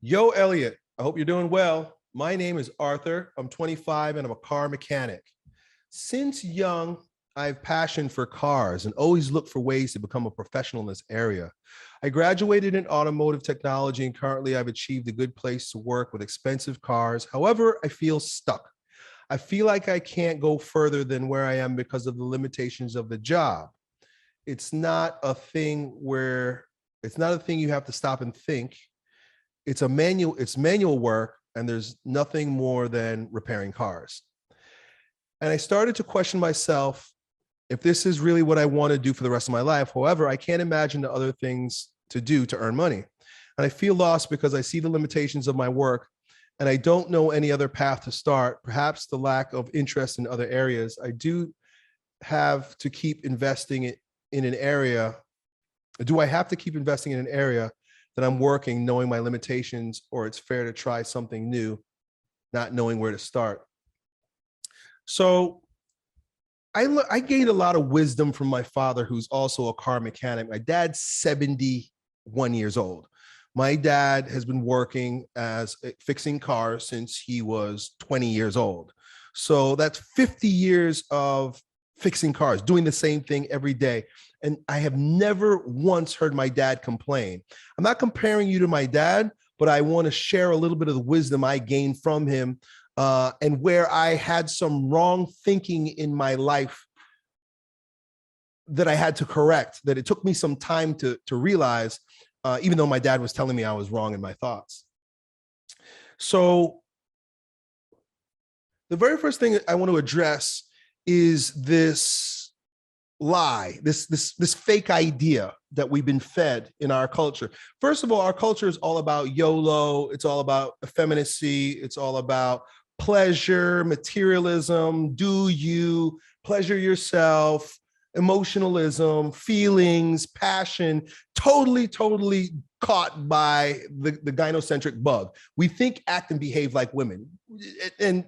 Yo, Elliot, I hope you're doing well. My name is Arthur. I'm 25 and I'm a car mechanic. Since young, I have passion for cars and always look for ways to become a professional in this area. I graduated in automotive technology and currently I've achieved a good place to work with expensive cars. However, I feel stuck. I feel like I can't go further than where I am because of the limitations of the job. It's not a thing where it's not a thing you have to stop and think. It's manual work, and there's nothing more than repairing cars. And I started to question myself if this is really what I want to do for the rest of my life. However, I can't imagine the other things to do to earn money. And I feel lost because I see the limitations of my work and I don't know any other path to start. Perhaps the lack of interest in other areas. I do have to keep investing in an area. Do I have to keep investing in an area that I'm working, knowing my limitations, or it's fair to try something new, not knowing where to start? So I gained a lot of wisdom from my father, who's also a car mechanic. My dad's 71 years old. My dad has been working as fixing cars since he was 20 years old. So that's 50 years of fixing cars, doing the same thing every day. And I have never once heard my dad complain. I'm not comparing you to my dad, but I want to share a little bit of the wisdom I gained from him, and where I had some wrong thinking in my life that I had to correct, that it took me some time to realize, even though my dad was telling me I was wrong in my thoughts. So the very first thing I want to address is this lie, this fake idea that we've been fed in our culture. First of all, our culture is all about YOLO. It's all about effeminacy. It's all about pleasure, materialism, do you, pleasure yourself, emotionalism, feelings, passion, totally caught by the gynocentric bug. We think, act, and behave like women. And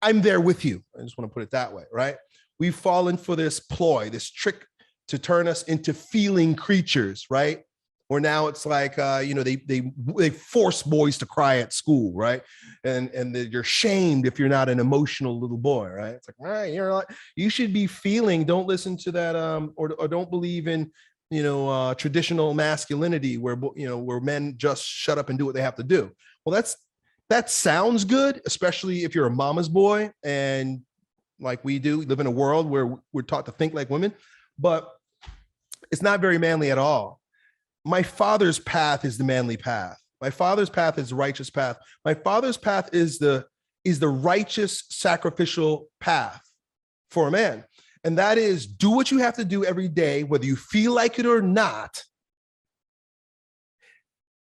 I'm there with you. I just want to put it that way, right? We've fallen for this ploy, this trick to turn us into feeling creatures, right? Or now it's like, they force boys to cry at school, right? And you're shamed if you're not an emotional little boy, right? It's like, all right, you should be feeling. Don't listen to that, or don't believe in, traditional masculinity where men just shut up and do what they have to do. Well, that sounds good, especially if you're a mama's boy and like we do, live in a world where we're taught to think like women, but it's not very manly at all. My father's path is the manly path. My father's path is the righteous path. My father's path is the righteous sacrificial path for a man. And that is, do what you have to do every day, whether you feel like it or not.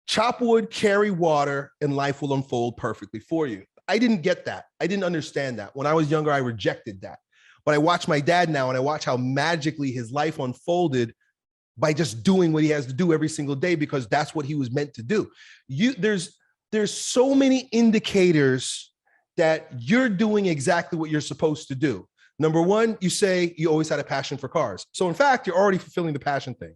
Chop wood, carry water, and life will unfold perfectly for you. I didn't get that. I didn't understand that. When I was younger, I rejected that. But I watch my dad now and I watch how magically his life unfolded by just doing what he has to do every single day, because that's what he was meant to do. There's so many indicators that you're doing exactly what you're supposed to do. Number one, you say you always had a passion for cars. So in fact, you're already fulfilling the passion thing.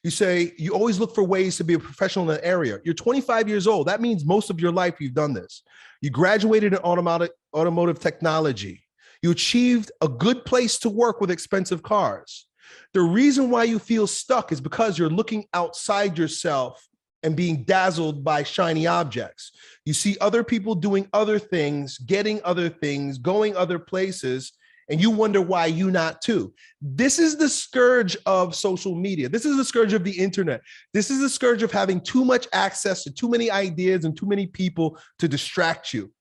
You say you always look for ways to be a professional in that area. You're 25 years old. That means most of your life you've done this. You graduated in automotive technology. You achieved a good place to work with expensive cars. The reason why you feel stuck is because you're looking outside yourself and being dazzled by shiny objects. You see other people doing other things, getting other things, going other places, and you wonder why you not too. This is the scourge of social media. This is the scourge of the internet. This is the scourge of having too much access to too many ideas and too many people to distract you.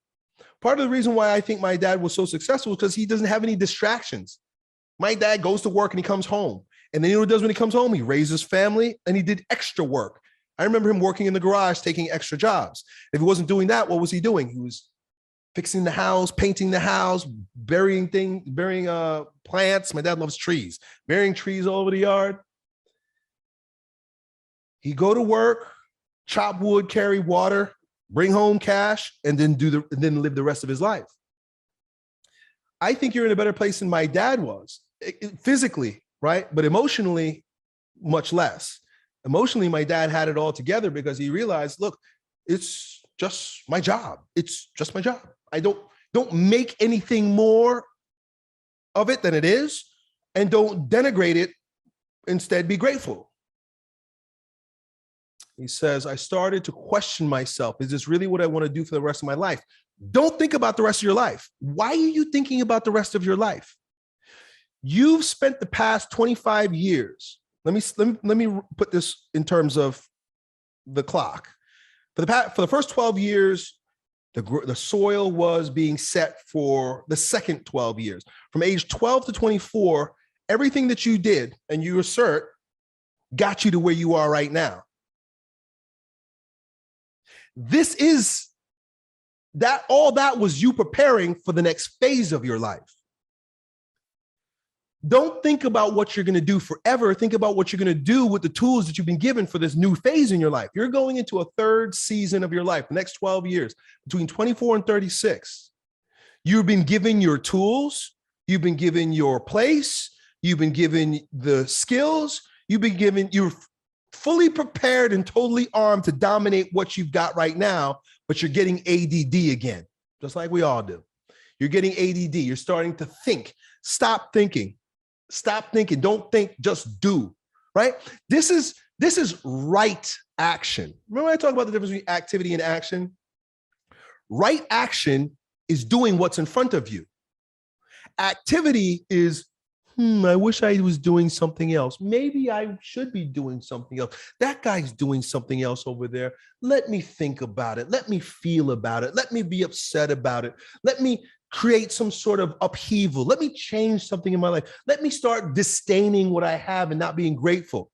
Part of the reason why I think my dad was so successful is because he doesn't have any distractions. My dad goes to work and he comes home. And then you know what he does when he comes home? He raises family and he did extra work. I remember him working in the garage, taking extra jobs. If he wasn't doing that, what was he doing? He was fixing the house, painting the house, burying plants. My dad loves trees, burying trees all over the yard. He'd go to work, chop wood, carry water, bring home cash, and then live the rest of his life. I think you're in a better place than my dad was, physically, right? But emotionally, much less. Emotionally, my dad had it all together because he realized, look, It's just my job. It's just my job. I don't make anything more of it than it is, and don't denigrate it. Instead, be grateful. He says, I started to question myself. Is this really what I want to do for the rest of my life? Don't think about the rest of your life. Why are you thinking about the rest of your life? You've spent the past 25 years. Let me put this in terms of the clock. For the first 12 years, the soil was being set for the second 12 years. From age 12 to 24, everything that you did and you assert got you to where you are right now. This is that all that was you preparing for the next phase of your life. Don't think about what you're going to do forever. Think about what you're going to do with the tools that you've been given for this new phase in your life. You're going into a third season of your life, the next 12 years, between 24 and 36. You've been given your tools. You've been given your place. You've been given the skills. You're fully prepared and totally armed to dominate what you've got right now, but you're getting ADD again, just like we all do. You're getting ADD. You're starting to think. Stop thinking. Stop thinking. Don't think, just do, right? This is right action. Remember I talked about the difference between activity and action? Right action is doing what's in front of you. Activity is, I wish I was doing something else. Maybe I should be doing something else. That guy's doing something else over there. Let me think about it. Let me feel about it. Let me be upset about it. Let me create some sort of upheaval. Let me change something in my life. Let me start disdaining what I have and not being grateful.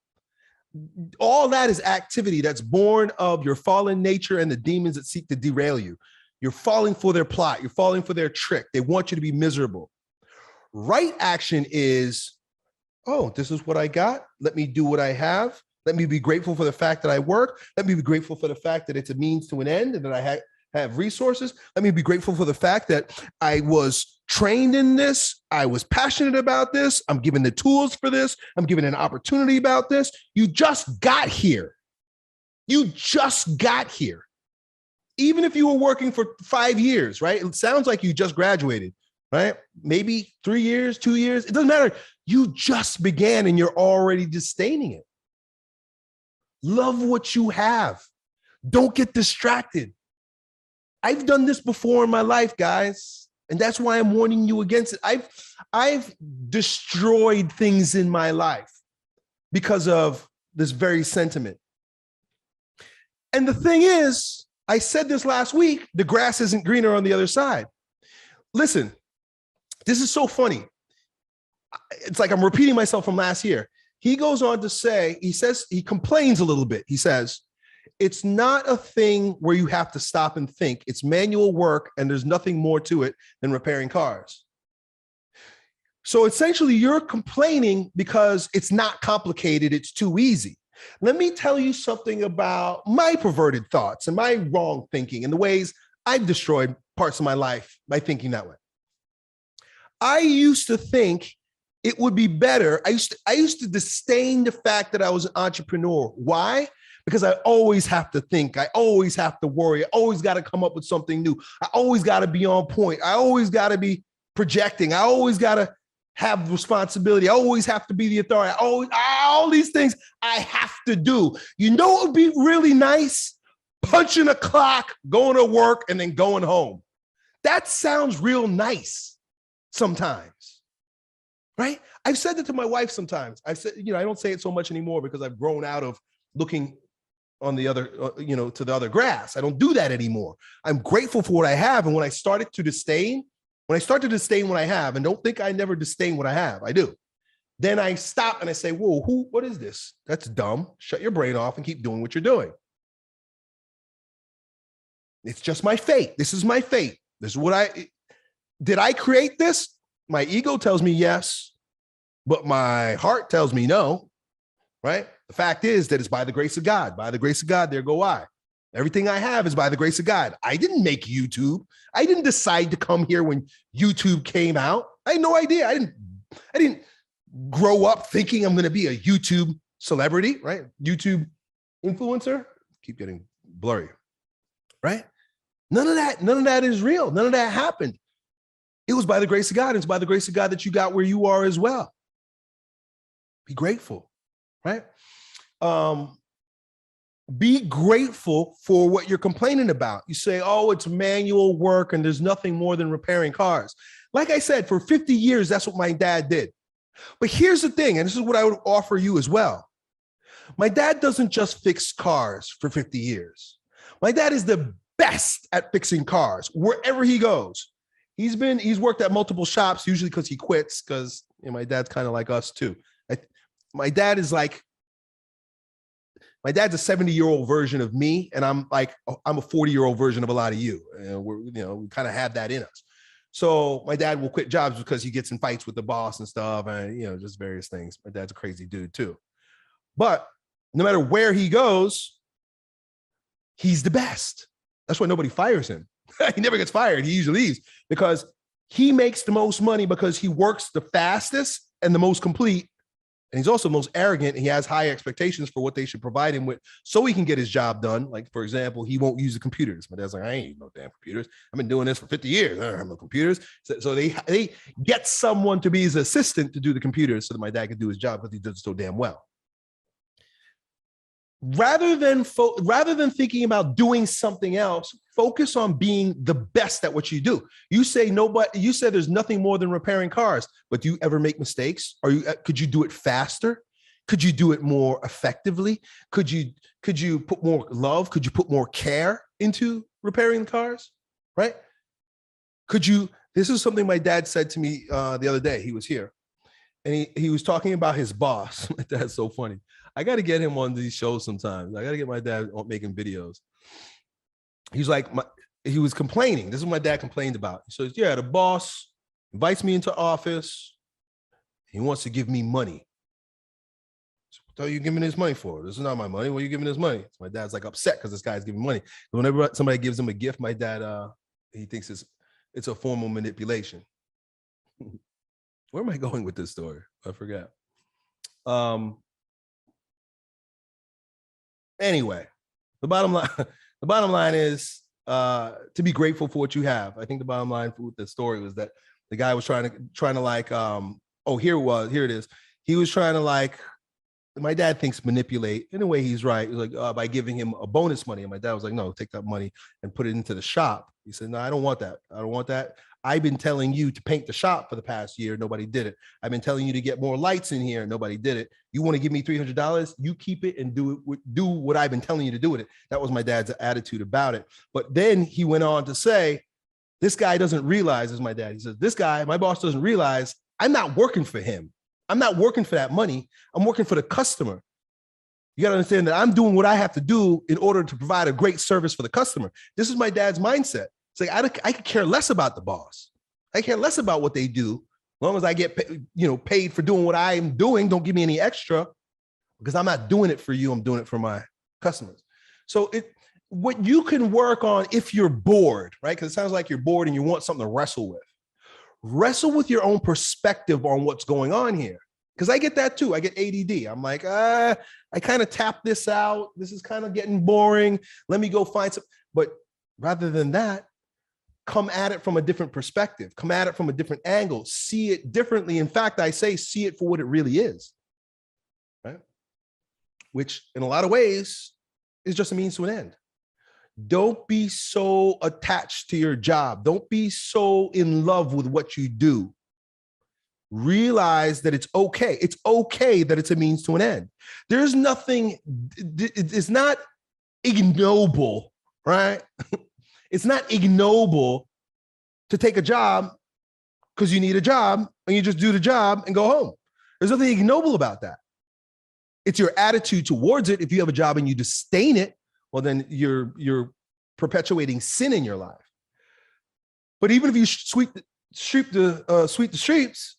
All that is activity that's born of your fallen nature and the demons that seek to derail you. You're falling for their plot. You're falling for their trick. They want you to be miserable. Right action is, oh, this is what I got. Let me do what I have. Let me be grateful for the fact that I work. Let me be grateful for the fact that it's a means to an end and that I have resources. Let me be grateful for the fact that I was trained in this. I was passionate about this. I'm given the tools for this. I'm given an opportunity about this. You just got here. You just got here. Even if you were working for 5 years, right? It sounds like you just graduated. Right? Maybe 3 years, 2 years. It doesn't matter. You just began and you're already disdaining it. Love what you have. Don't get distracted. I've done this before in my life, guys. And that's why I'm warning you against it. I've destroyed things in my life because of this very sentiment. And the thing is, I said this last week, the grass isn't greener on the other side. Listen, this is so funny. It's like I'm repeating myself from last year. He goes on to say, he complains a little bit. He says, it's not a thing where you have to stop and think. It's manual work and there's nothing more to it than repairing cars. So essentially you're complaining because it's not complicated. It's too easy. Let me tell you something about my perverted thoughts and my wrong thinking and the ways I've destroyed parts of my life by thinking that way. I used to think it would be better. I used to disdain the fact that I was an entrepreneur. Why? Because I always have to think. I always have to worry. I always got to come up with something new. I always got to be on point. I always got to be projecting. I always got to have responsibility. I always have to be the authority. All these things I have to do. You know what would be really nice? Punching a clock, going to work, and then going home. That sounds real nice. Sometimes, right? I've said that to my wife sometimes. I said, I don't say it so much anymore because I've grown out of looking on the other, to the other grass. I don't do that anymore. I'm grateful for what I have. And when I start to disdain what I have, and don't think I never disdain what I have, I do. Then I stop and I say, whoa, what is this? That's dumb. Shut your brain off and keep doing what you're doing. It's just my fate. This is my fate. This is what did I create this? My ego tells me yes, but my heart tells me no, right? The fact is that it's by the grace of God. By the grace of God, there go I. Everything I have is by the grace of God. I didn't make YouTube. I didn't decide to come here when YouTube came out. I had no idea. I didn't grow up thinking I'm going to be a YouTube celebrity, right? YouTube influencer. Keep getting blurry. right? None of that is real. None of that happened. It was by the grace of God. And it's by the grace of God that you got where you are as well. Be grateful, right? Be grateful for what you're complaining about. You say, oh, it's manual work and there's nothing more than repairing cars. Like I said, for 50 years, that's what my dad did. But here's the thing, and this is what I would offer you as well. My dad doesn't just fix cars for 50 years. My dad is the best at fixing cars wherever he goes. He's worked at multiple shops, usually because he quits, because my dad's kind of like us too. My dad's a 70-year-old version of me, and I'm a 40-year-old version of a lot of you. We kind of have that in us. So my dad will quit jobs because he gets in fights with the boss and stuff, and just various things. My dad's a crazy dude too. But no matter where he goes, he's the best. That's why nobody fires him. He never gets fired. He usually leaves because he makes the most money because he works the fastest and the most complete. And he's also the most arrogant. And he has high expectations for what they should provide him with so he can get his job done. Like, for example, he won't use the computers. My dad's like, I ain't use no damn computers. I've been doing this for 50 years. I don't have no computers. So they get someone to be his assistant to do the computers so that my dad can do his job because he does it so damn well. Rather than thinking about doing something else, focus on being the best at what you do. You say there's nothing more than repairing cars, but do you ever make mistakes? Could you do it faster? Could you do it more effectively? Could you put more love? Could you put more care into repairing the cars? Right? This is something my dad said to me the other day. He was here and he was talking about his boss. My dad's so funny. I got to get him on these shows sometimes. I got to get my dad making videos. He's like, he was complaining. This is what my dad complained about. He says, yeah, the boss invites me into office. He wants to give me money. So what are you giving this money for? This is not my money. What are you giving this money? So my dad's like upset because this guy's giving money. Whenever somebody gives him a gift, my dad, he thinks it's a form of manipulation. Where am I going with this story? I forgot. Anyway, the bottom line is to be grateful for what you have. I think the bottom line with the story was that the guy was trying to like, here it is. He was trying to like, my dad thinks manipulate. In a way, he's right. He's like, by giving him a bonus money. And my dad was like, no, take that money and put it into the shop. He said, no, I don't want that. I don't want that. I've been telling you to paint the shop for the past year. Nobody did it. I've been telling you to get more lights in here. Nobody did it. You want to give me $300? You keep it and do what I've been telling you to do with it. That was my dad's attitude about it. But then he went on to say, this guy doesn't realize, as my dad, he says, my boss doesn't realize I'm not working for him. I'm not working for that money. I'm working for the customer. You got to understand that I'm doing what I have to do in order to provide a great service for the customer. This is my dad's mindset. It's like, I could care less about the boss. I care less about what they do. As long as I get paid for doing what I am doing, don't give me any extra because I'm not doing it for you. I'm doing it for my customers. So what you can work on if you're bored, right? Because it sounds like you're bored and you want something to wrestle with. Wrestle with your own perspective on what's going on here. Because I get that too. I get ADD. I'm like, I kind of tap this out. This is kind of getting boring. Let me go find some. But rather than that, come at it from a different perspective. Come at it from a different angle. See it differently. In fact, I say see it for what it really is. Right? Which in a lot of ways is just a means to an end. Don't be so attached to your job. Don't be so in love with what you do. Realize that it's okay. It's okay that it's a means to an end. There's nothing, it's not ignoble, right? It's not ignoble to take a job because you need a job and you just do the job and go home. There's nothing ignoble about that. It's your attitude towards it. If you have a job and you disdain it, well, then you're perpetuating sin in your life. But even if you sweep the streets,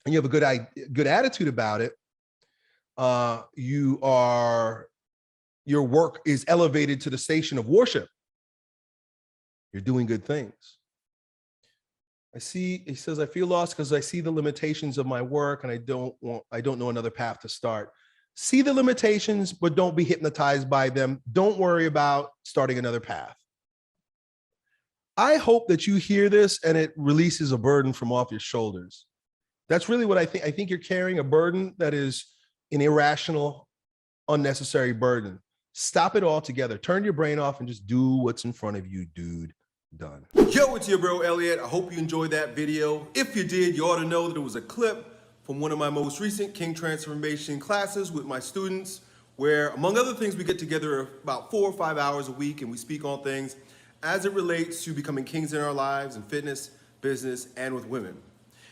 and you have a good attitude about it, your work is elevated to the station of worship. You're doing good things. He says, I feel lost because I see the limitations of my work and I don't know another path to start. See the limitations, but don't be hypnotized by them. Don't worry about starting another path. I hope that you hear this and it releases a burden from off your shoulders. That's really what I think. I think you're carrying a burden that is an irrational, unnecessary burden. Stop it all together. Turn your brain off and just do what's in front of you, dude. Done. Yo, it's your bro, Elliot. I hope you enjoyed that video. If you did, you ought to know that it was a clip from one of my most recent King Transformation classes with my students, where, among other things, we get together about 4 or 5 hours a week and we speak on things as it relates to becoming kings in our lives in fitness, business, and with women.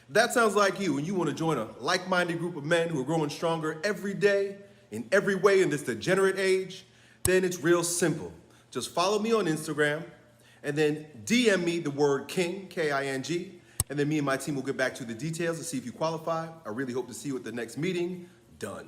If that sounds like you and you want to join a like-minded group of men who are growing stronger every day, in every way in this degenerate age, then it's real simple. Just follow me on Instagram and then DM me the word King, K-I-N-G, and then me and my team will get back to the details to see if you qualify. I really hope to see you at the next meeting. Done.